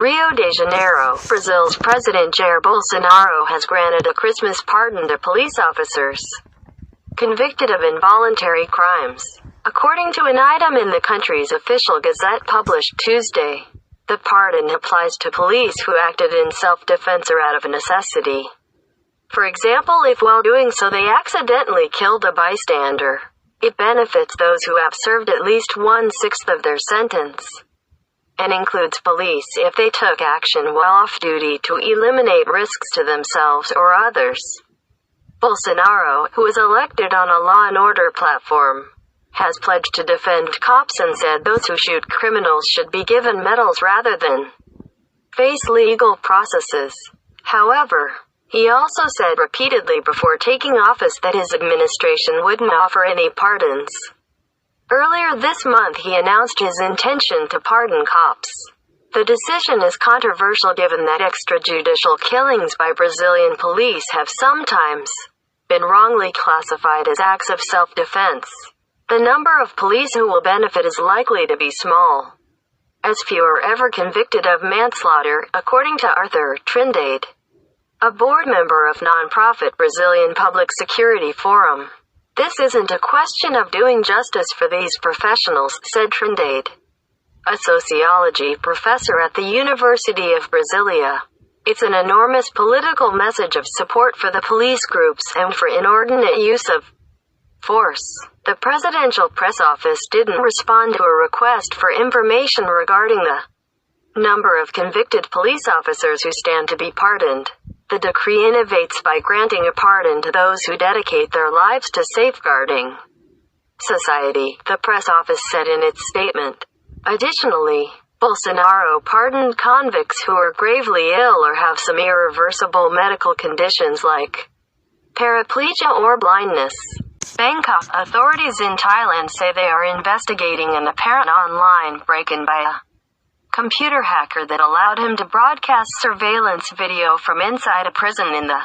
Rio de Janeiro, Brazil's President Jair Bolsonaro has granted a Christmas pardon to police officers convicted of involuntary crimes. According to an item in the country's official gazette published Tuesday, the pardon applies to police who acted in self-defense or out of necessity. For example, if while doing so they accidentally killed a bystander, it benefits those who have served at least 1/6 of their sentence, and includes police if they took action while off-duty to eliminate risks to themselves or others. Bolsonaro, who was elected on a law and order platform, has pledged to defend cops and said those who shoot criminals should be given medals rather than face legal processes. However, he also said repeatedly before taking office that his administration wouldn't offer any pardons. Earlier this month he announced his intention to pardon cops. The decision is controversial given that extrajudicial killings by Brazilian police have sometimes been wrongly classified as acts of self-defense. The number of police who will benefit is likely to be small, as few are ever convicted of manslaughter, according to Arthur Trindade, a board member of non-profit Brazilian Public Security Forum. "This isn't a question of doing justice for these professionals," said Trindade, a sociology professor at the University of Brasilia. "It's an enormous political message of support for the police groups and for inordinate use of force." The presidential press office didn't respond to a request for information regarding the number of convicted police officers who stand to be pardoned. The decree innovates by granting a pardon to those who dedicate their lives to safeguarding society, the press office said in its statement. Additionally, Bolsonaro pardoned convicts who are gravely ill or have some irreversible medical conditions like paraplegia or blindness. Bangkok authorities in Thailand say they are investigating an apparent online break-in by a computer hacker that allowed him to broadcast surveillance video from inside a prison in the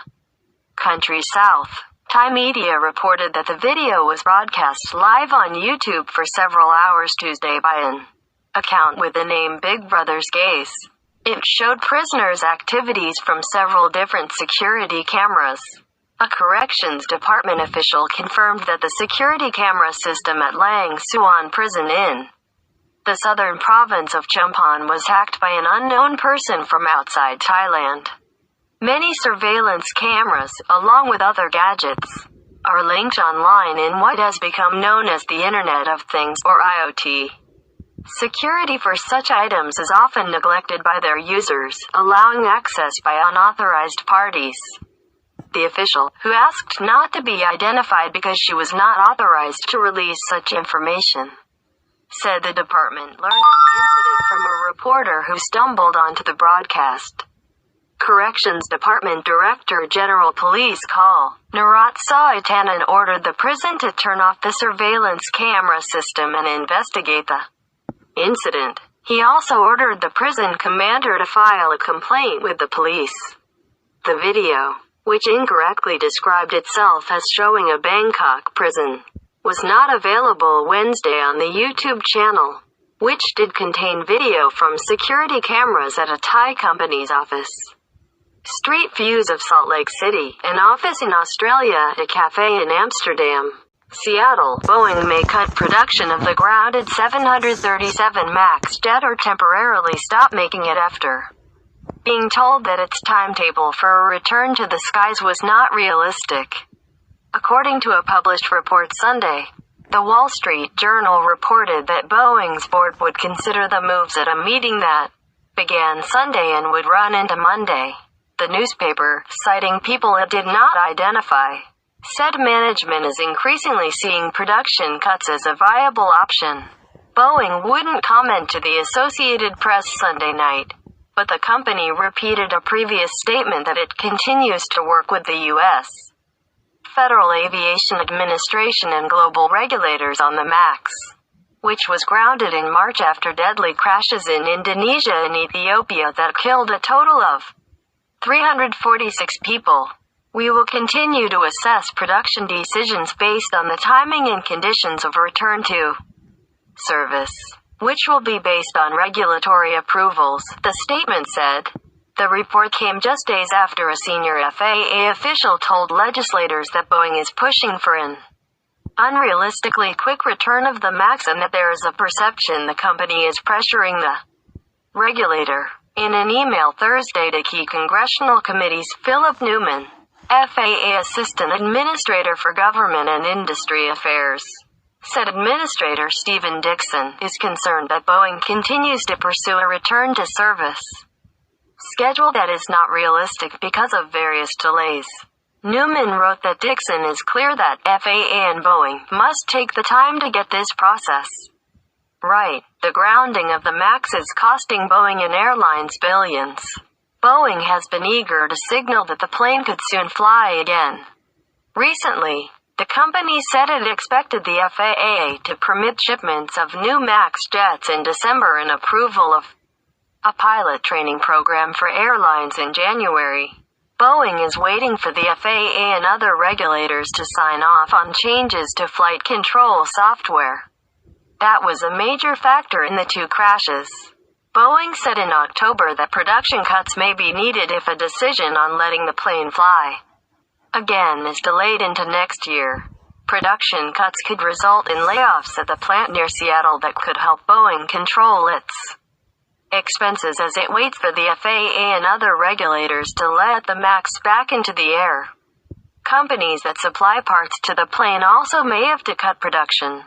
country's south. Thai media reported that the video was broadcast live on YouTube for several hours Tuesday by an account with the name Big Brother's Gaze. It showed prisoners' activities from several different security cameras. A corrections department official confirmed that the security camera system at Lang Suan prison in the southern province of Chumphon was hacked by an unknown person from outside Thailand. Many surveillance cameras, along with other gadgets, are linked online in what has become known as the Internet of Things, or IoT. Security for such items is often neglected by their users, allowing access by unauthorized parties. The official, who asked not to be identified because she was not authorized to release such information, said the department learned of the incident from a reporter who stumbled onto the broadcast. Corrections Department Director General Police Call Narat Saitanan ordered the prison to turn off the surveillance camera system and investigate the incident. He also ordered the prison commander to file a complaint with the police. The video, which incorrectly described itself as showing a Bangkok prison, was not available Wednesday on the YouTube channel, which did contain video from security cameras at a Thai company's office. Street views of Salt Lake City, an office in Australia, a cafe in Amsterdam, Seattle. Boeing may cut production of the grounded 737 MAX jet or temporarily stop making it after being told that its timetable for a return to the skies was not realistic. According to a published report Sunday, the Wall Street Journal reported that Boeing's board would consider the moves at a meeting that began Sunday and would run into Monday. The newspaper, citing people it did not identify, said management is increasingly seeing production cuts as a viable option. Boeing wouldn't comment to the Associated Press Sunday night, but the company repeated a previous statement that it continues to work with the U.S. Federal Aviation Administration and global regulators on the MAX, which was grounded in March after deadly crashes in Indonesia and Ethiopia that killed a total of 346 people. We will continue to assess production decisions based on the timing and conditions of return to service. which will be based on regulatory approvals, the statement said. The report came just days after a senior FAA official told legislators that Boeing is pushing for an unrealistically quick return of the MAX and that there is a perception the company is pressuring the regulator. In an email Thursday to key congressional committees, Philip Newman, FAA Assistant Administrator for Government and Industry Affairs, said Administrator Stephen Dixon is concerned that Boeing continues to pursue a return to service schedule that is not realistic because of various delays. Newman wrote that Dixon is clear that FAA and Boeing must take the time to get this process right. The grounding of the MAX is costing Boeing and airlines billions. Boeing has been eager to signal that the plane could soon fly again. Recently, the company said it expected the FAA to permit shipments of new MAX jets in December and approval of a pilot training program for airlines in January. Boeing is waiting for the FAA and other regulators to sign off on changes to flight control software. That was a major factor in the two crashes. Boeing said in October that production cuts may be needed if a decision on letting the plane fly again is delayed into next year. Production cuts could result in layoffs at the plant near Seattle that could help Boeing control its expenses as it waits for the FAA and other regulators to let the MAX back into the air. Companies that supply parts to the plane also may have to cut production.